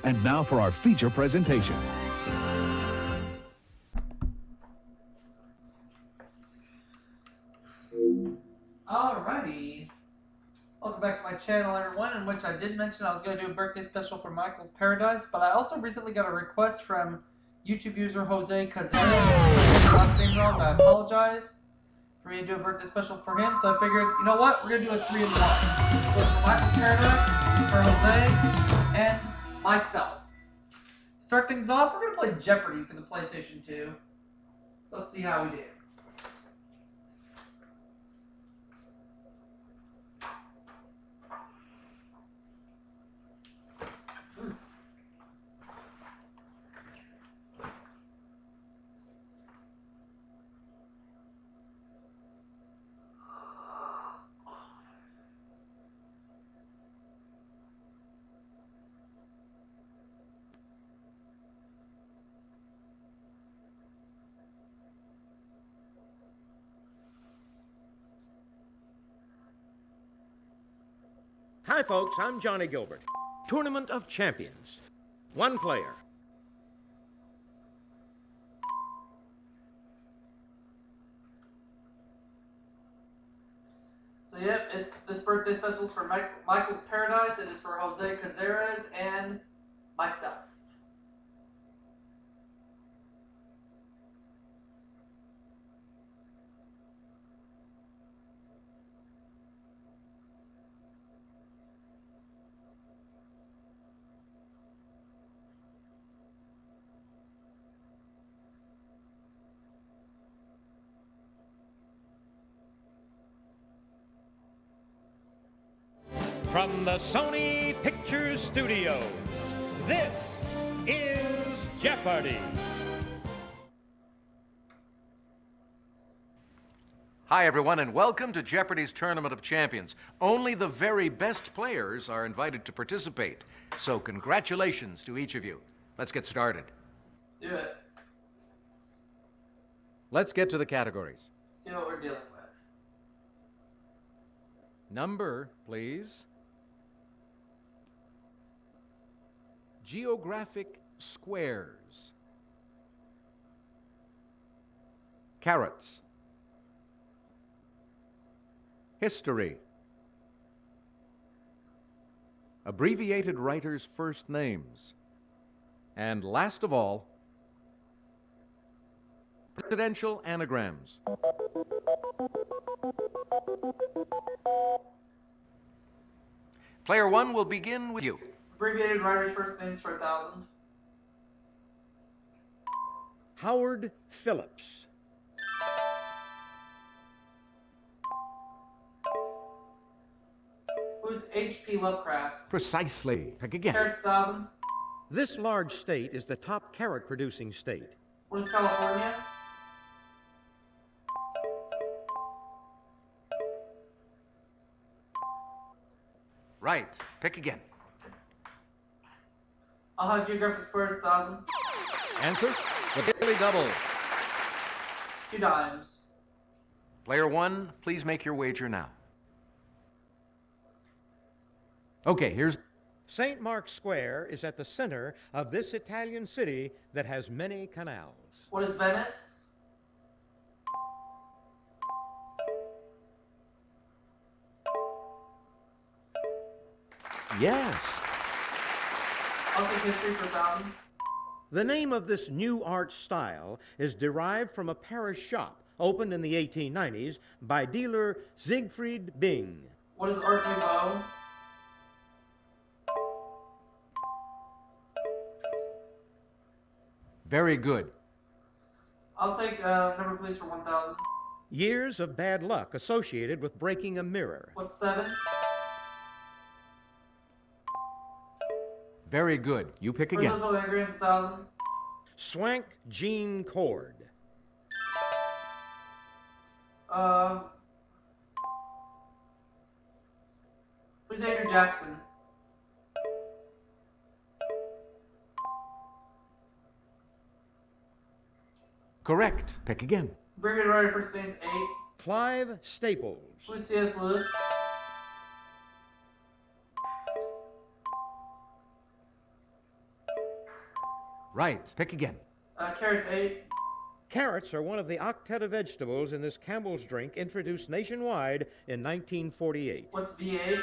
And now for our feature presentation. Alrighty. Welcome back to my channel, everyone, in which I did mention I was going to do a birthday special for MichaelsParadise, but I also recently got a request from YouTube user Jose Cazarez. Last name wrong, I apologize. For me to do a birthday special for him, so I figured, you know what, we're going to do a 3-in-1. So for MichaelsParadise, for Jose, and myself. Start things off, we're going to play Jeopardy for the PlayStation 2. So let's see how we do. Hi folks, I'm Johnny Gilbert. Tournament of Champions. One player. So yep, it's this birthday special is for MichaelsParadise. It is for Jose Cazarez and myself. From the Sony Pictures Studio, this is Jeopardy! Hi, everyone, and welcome to Jeopardy's Tournament of Champions. Only the very best players are invited to participate, so congratulations to each of you. Let's get started. Let's do it. Let's get to the categories. See what we're dealing with. Number, please. Geographic squares. Carrots. History. Abbreviated writers' first names. And last of all, presidential anagrams. Player one will begin with you. Abbreviated writers' first names for 1,000. Howard Phillips. Who's H.P. Lovecraft? Precisely. Pick again. Carrots 1,000. This large state is the top carrot-producing state. What is California? Right. Pick again. I'll have Geographic Squares 1,000. Answer? The Daily Double. 2 dimes. Player one, please make your wager now. Okay, here's... St. Mark's Square is at the center of this Italian city that has many canals. What is Venice? Yes. I'll take history for 1,000. The name of this new art style is derived from a Paris shop opened in the 1890s by dealer Siegfried Bing. What is Art Nouveau? Very good. I'll take number please for 1,000. Years of bad luck associated with breaking a mirror. What's 7? Very good. You pick again. Horizontal anagrams 1,000. Swank Gene Cord. Who's Andrew Jackson? Correct. Pick again. Brigadier Writer first name's 8. Clive Staples. Who's C.S. Lewis? Right. Pick again. Carrots 8. Carrots are one of the octet of vegetables in this Campbell's drink introduced nationwide in 1948. What's B8?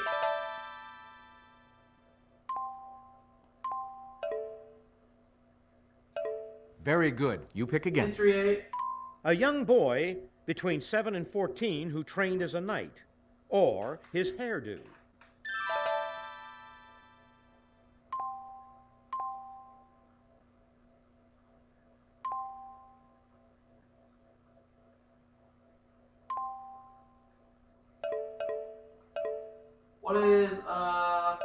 Very good. You pick again. History 8. A young boy between 7 and 14 who trained as a knight, or his hairdo. What is, I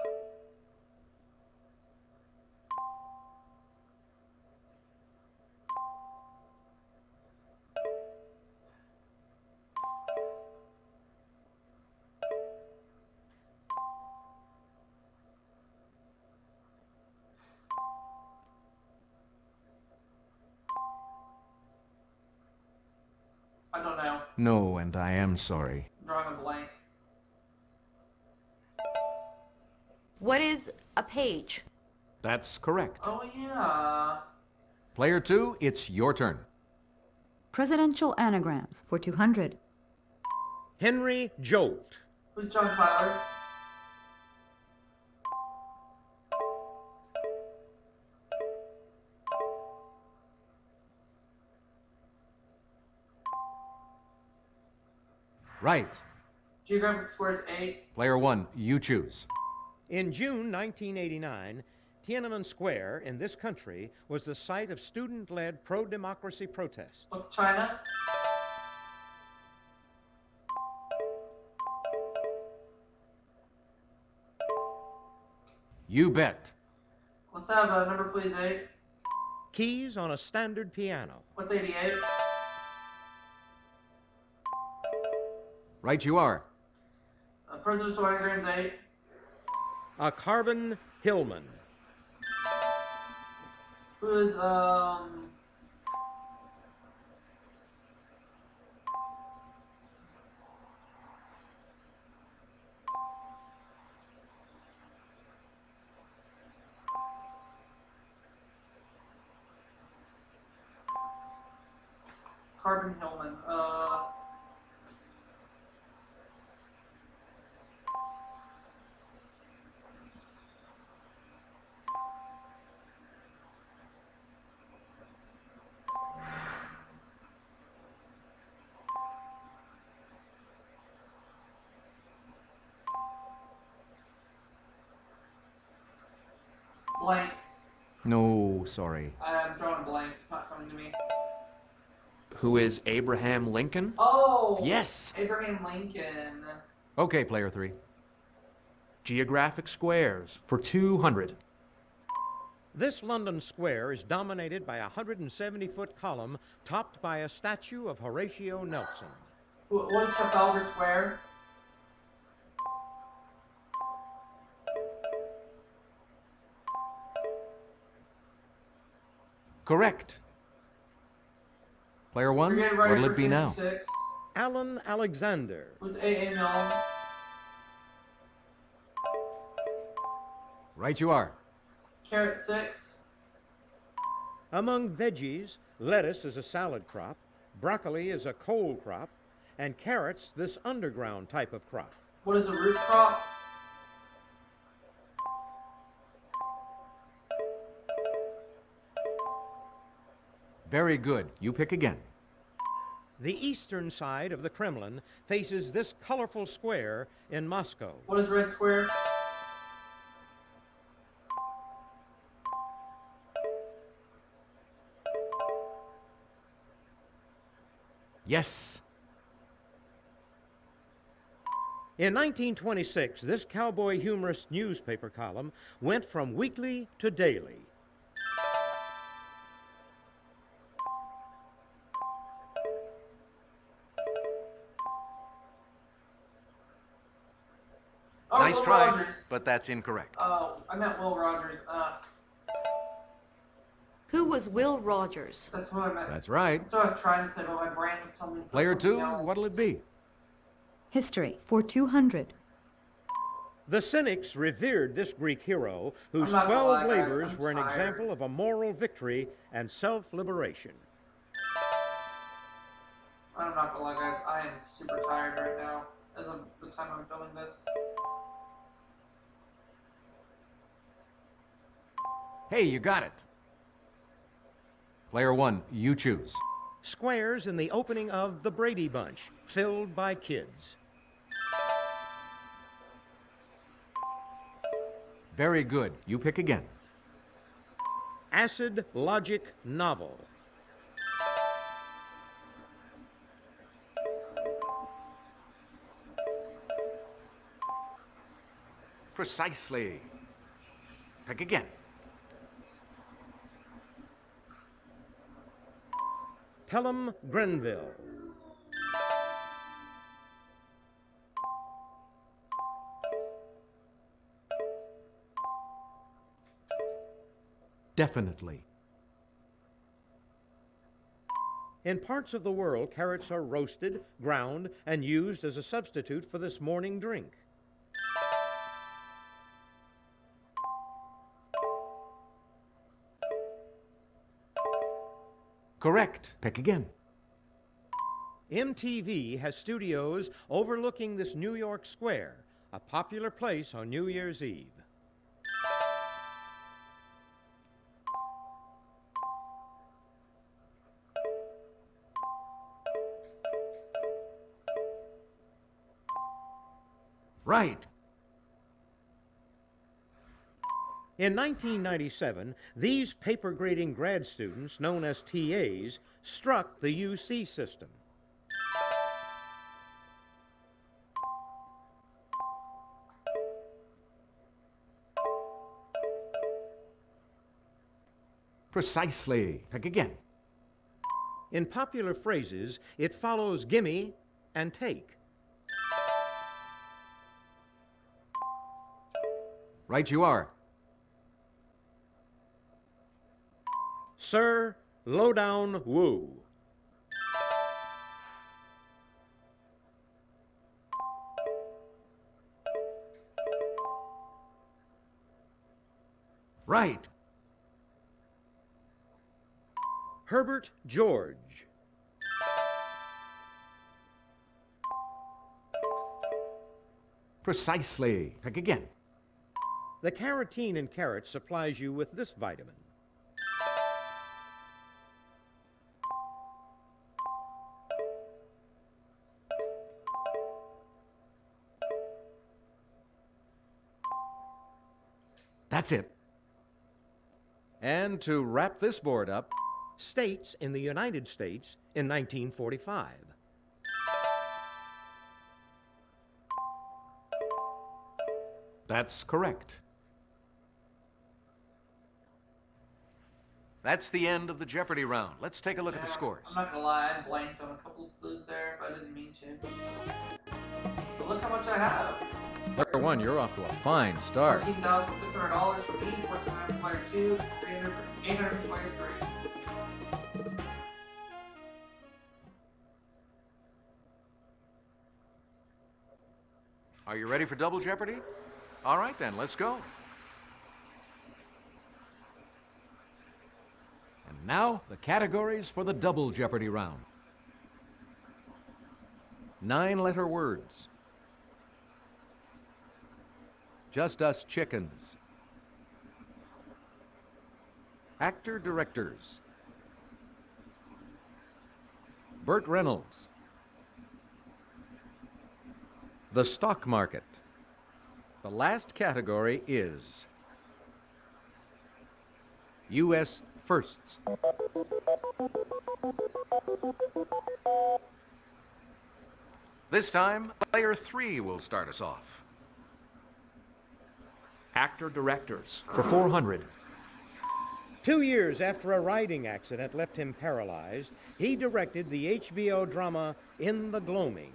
don't know. No, and I am sorry. I'm drawing a blank. What is a page? That's correct. Oh, yeah. Player 2, it's your turn. Presidential anagrams for 200. Henry Jolt. Who's John Tyler? Right. Geographic Squares 8. Player 1, you choose. In June 1989, Tiananmen Square in this country was the site of student-led pro-democracy protests. What's China? You bet. Let's have a number, please, 8. Keys on a standard piano. What's 88? Right you are. Presidential anagrams 8. A carbon HILLMAN. Who is, Carbon Hillman. Blank. No, sorry. I'm drawing a blank. It's not coming to me. Who is Abraham Lincoln? Oh! Yes. Abraham Lincoln. Okay, player 3. Geographic squares for 200. This London square is dominated by a 170-foot column topped by a statue of Horatio Nelson. What is Trafalgar Square? Correct. Player 1, Brigade Writer what'll for it be now? 56. Alan Alexander. Who's A.A. Milne? Right you are. Carrot 6. Among veggies, lettuce is a salad crop, broccoli is a cold crop, and carrots this underground type of crop. What is a root crop? Very good. You pick again. The eastern side of the Kremlin faces this colorful square in Moscow. What is Red Square? Yes. In 1926, this cowboy humorist newspaper column went from weekly to daily. Oh, Nice Will try, Rogers. but that's incorrect. Oh, I meant Will Rogers. Who was Will Rogers? That's what I meant. That's right. That's what I was trying to say, but my brain was telling me. Player 2, something else. what'll it be? History for 200. The cynics revered this Greek hero, whose I'm not gonna 12 lie, guys, labors I'm were an tired. example of a moral victory and self-liberation. I'm not gonna lie, guys. I am super tired right now as of the time I'm filming this. Hey, you got it. Player 1, you choose. Squares in the opening of The Brady Bunch, filled by kids. Very good. You pick again. Acid logic novel. Precisely. Pick again. Pelham, Grenville. Definitely. In parts of the world, carrots are roasted, ground, and used as a substitute for this morning drink. Correct. Pick again. MTV has studios overlooking this New York Square, a popular place on New Year's Eve. Right. In 1997, these paper grading grad students, known as TAs, struck the UC system. Precisely. Pick again. In popular phrases, it follows gimme and take. Right you are. Sir, lowdown woo. Right. Herbert George. Precisely. Pick again. The carotene in carrots supplies you with this vitamin. That's it. And to wrap this board up, States in the United States in 1945. that's correct. That's the end of the Jeopardy round. Let's take a look at the scores. I'm not gonna lie, I blanked on a couple of clues there, but I didn't mean to. But look how much I have. Player 1, you're off to a fine start. $14,600 for me, $1,400 for player 2, $800 for player 3. Are you ready for Double Jeopardy? All right then, let's go. And now, the categories for the Double Jeopardy round. 9-letter words. Just Us Chickens. Actor-directors. Burt Reynolds. The stock market. The last category is U.S. firsts. This time, player 3 will start us off. Actor-directors for 400. 2 years after a riding accident left him paralyzed, he directed the HBO drama In the Gloaming.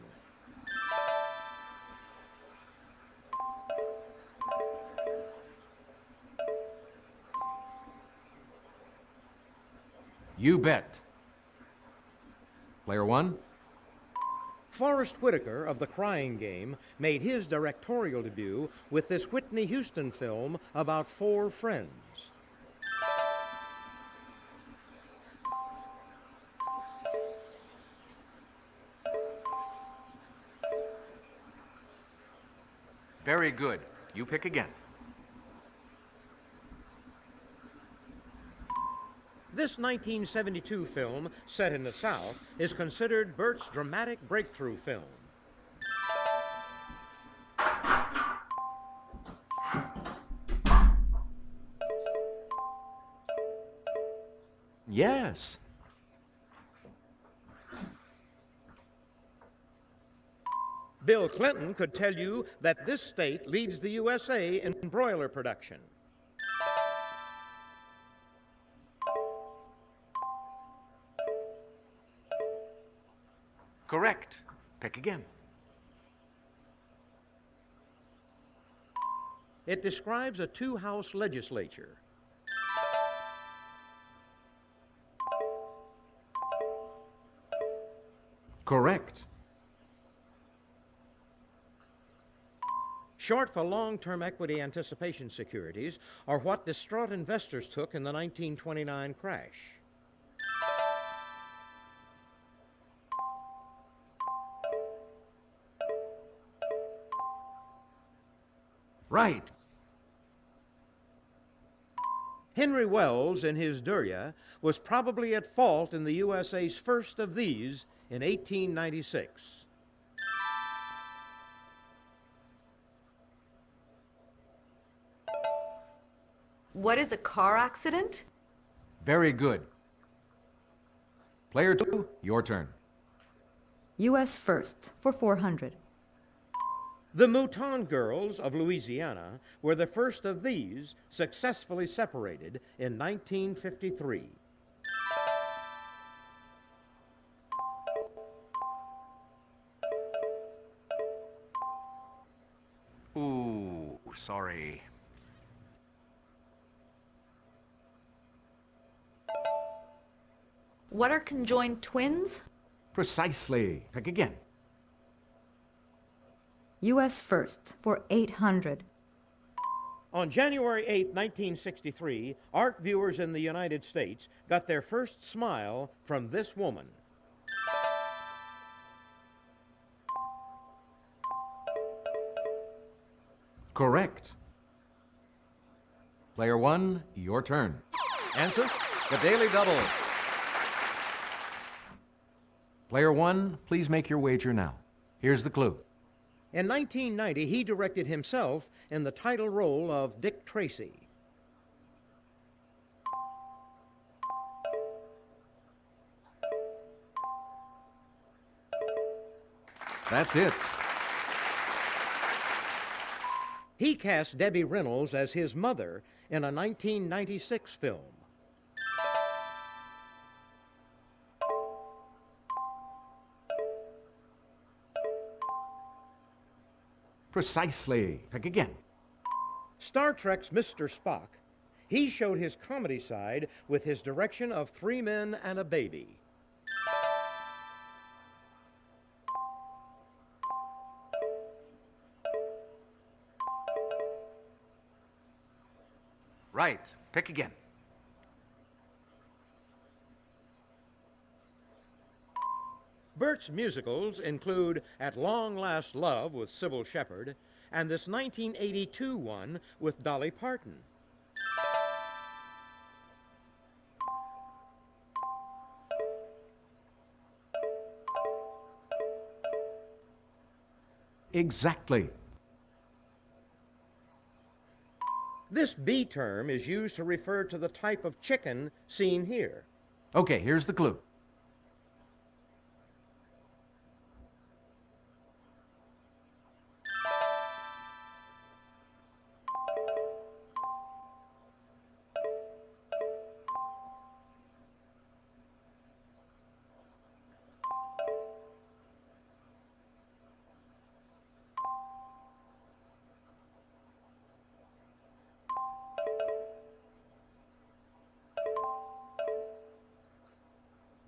You bet. Player 1. Forrest Whitaker of The Crying Game made his directorial debut with this Whitney Houston film about four friends. Very good. You pick again. This 1972 film, set in the South, is considered Burt's dramatic breakthrough film. Yes. Bill Clinton could tell you that this state leads the USA in broiler production. Correct. Pick again. It describes a two-house legislature. Correct. Short for long-term equity anticipation securities are what distraught investors took in the 1929 crash. Right. Henry Wells, in his Durya, was probably at fault in the USA's first of these in 1896. What is a car accident? Very good. Player 2, your turn. U.S. firsts for 400. The Mouton Girls of Louisiana were the first of these successfully separated in 1953. Ooh, sorry. What are conjoined twins? Precisely. Pick again. U.S. firsts for 800. On January 8, 1963, art viewers in the United States got their first smile from this woman. Correct. Player 1, your turn. Answer, the Daily Double. Player 1, please make your wager now. Here's the clue. In 1990, he directed himself in the title role of Dick Tracy. That's it. He cast Debbie Reynolds as his mother in a 1996 film. Precisely. Pick again. Star Trek's Mr. Spock, he showed his comedy side with his direction of Three Men and a Baby. Right. Pick again. Burt's musicals include At Long Last Love with Sybil Shepherd and this 1982 one with Dolly Parton. Exactly. This B term is used to refer to the type of chicken seen here. Okay, here's the clue.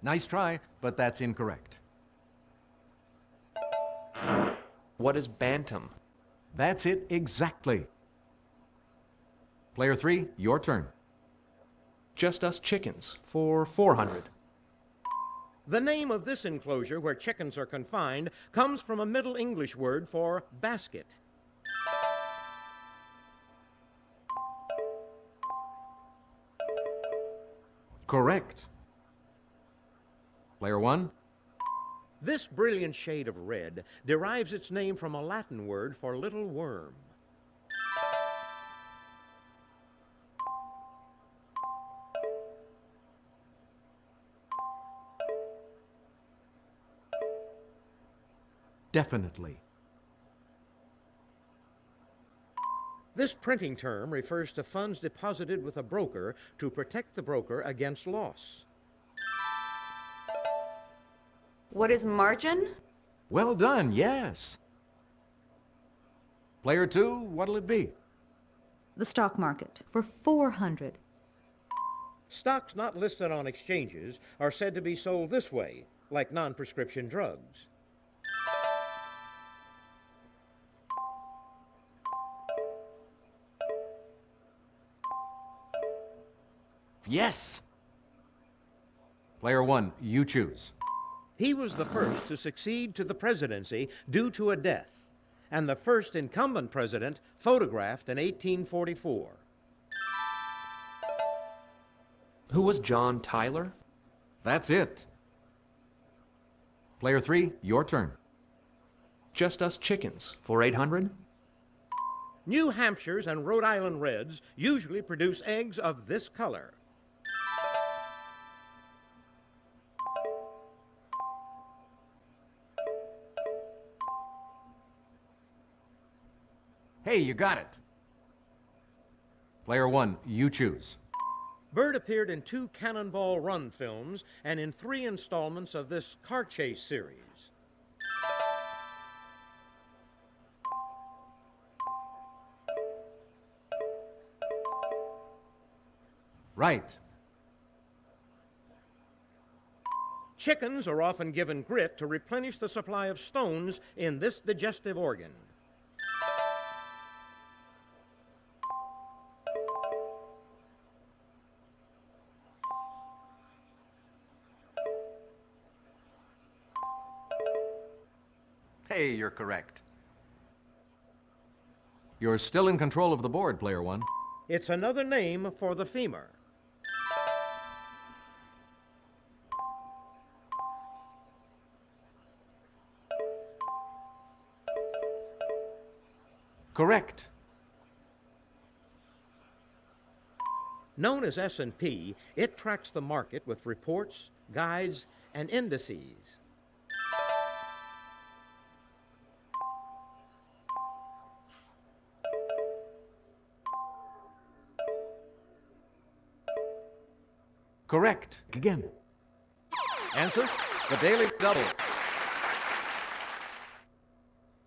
Nice try, but that's incorrect. What is bantam? That's it exactly. Player 3, your turn. Just us chickens for 400. The name of this enclosure where chickens are confined comes from a Middle English word for basket. Correct. Player 1. This brilliant shade of red derives its name from a Latin word for little worm. Definitely. This printing term refers to funds deposited with a broker to protect the broker against loss. What is margin? Well done, yes. Player 2, what'll it be? The stock market for 400. Stocks not listed on exchanges are said to be sold this way, like non-prescription drugs. Yes. Player 1, you choose. He was the first to succeed to the presidency due to a death, and the first incumbent president photographed in 1844. Who was John Tyler? That's it. Player 3, your turn. Just us chickens for 800. New Hampshires and Rhode Island Reds usually produce eggs of this color. Hey, you got it. Player 1, you choose. Burt appeared in 2 Cannonball Run films and in 3 installments of this car chase series. Right. Chickens are often given grit to replenish the supply of stones in this digestive organ. Hey, you're correct. You're still in control of the board, Player 1. It's another name for the femur. Correct. Known as S&P, it tracks the market with reports, guides, and indices. Correct. Again. Answer, the Daily Double.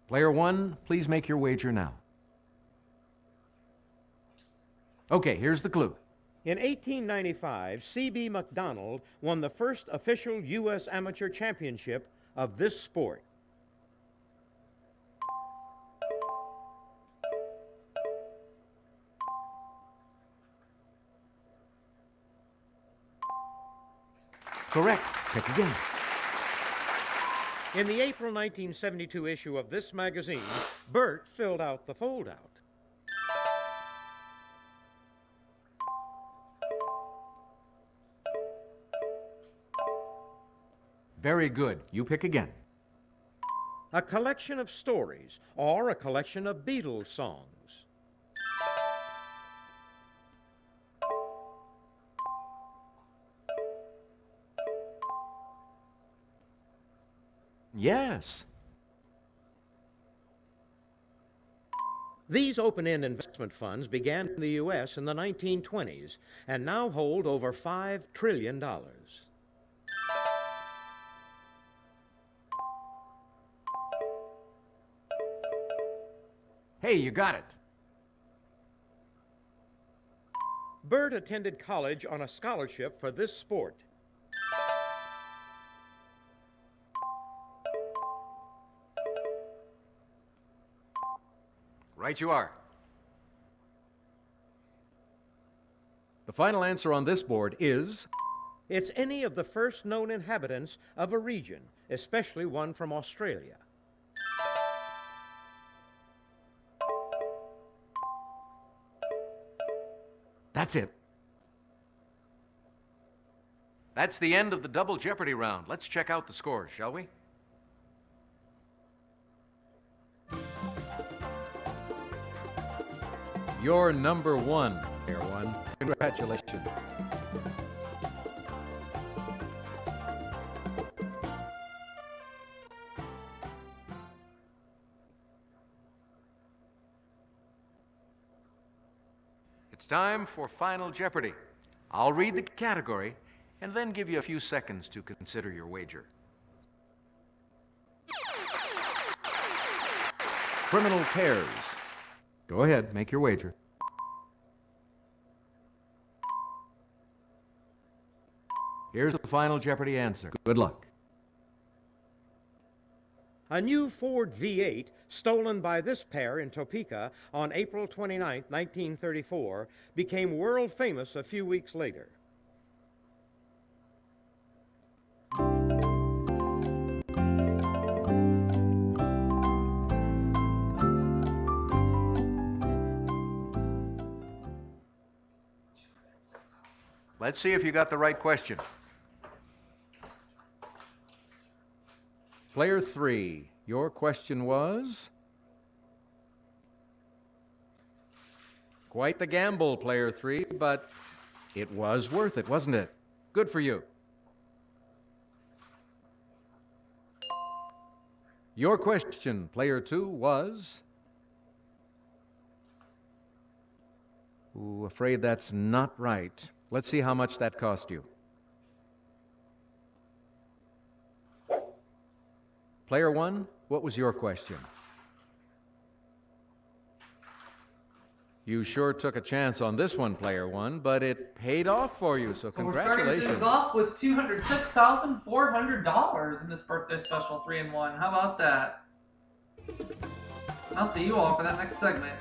Player 1, please make your wager now. Okay, here's the clue. In 1895, C.B. McDonald won the first official U.S. amateur championship of this sport. Correct. Pick again. In the April 1972 issue of this magazine, Burt filled out the foldout. Very good. You pick again. A collection of stories or a collection of Beatles songs. Yes. These open-end investment funds began in the U.S. in the 1920s and now hold over $5 trillion. Hey, you got it. Burt attended college on a scholarship for this sport. Right you are. The final answer on this board is... It's any of the first known inhabitants of a region, especially one from Australia. That's it. That's the end of the double Jeopardy round. Let's check out the scores, shall we? You're number one, Player One. Congratulations. It's time for Final Jeopardy. I'll read the category and then give you a few seconds to consider your wager. Criminal pairs. Go ahead, make your wager. Here's the Final Jeopardy answer. Good luck. A new Ford V8 stolen by this pair in Topeka on April 29, 1934, became world famous a few weeks later. Let's see if you got the right question. Player 3, your question was? Quite the gamble, Player 3, but it was worth it, wasn't it? Good for you. Your question, Player 2, was? Ooh, afraid that's not right. Let's see how much that cost you. Player 1, what was your question? You sure took a chance on this one, Player 1, but it paid off for you, so congratulations. We're starting things off with $206,400 in this birthday special 3-in-1. How about that? I'll see you all for that next segment.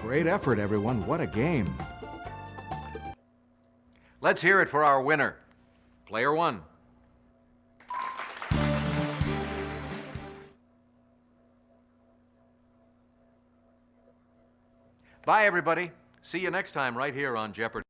Great effort, everyone. What a game. Let's hear it for our winner. Player 1. Bye, everybody. See you next time right here on Jeopardy.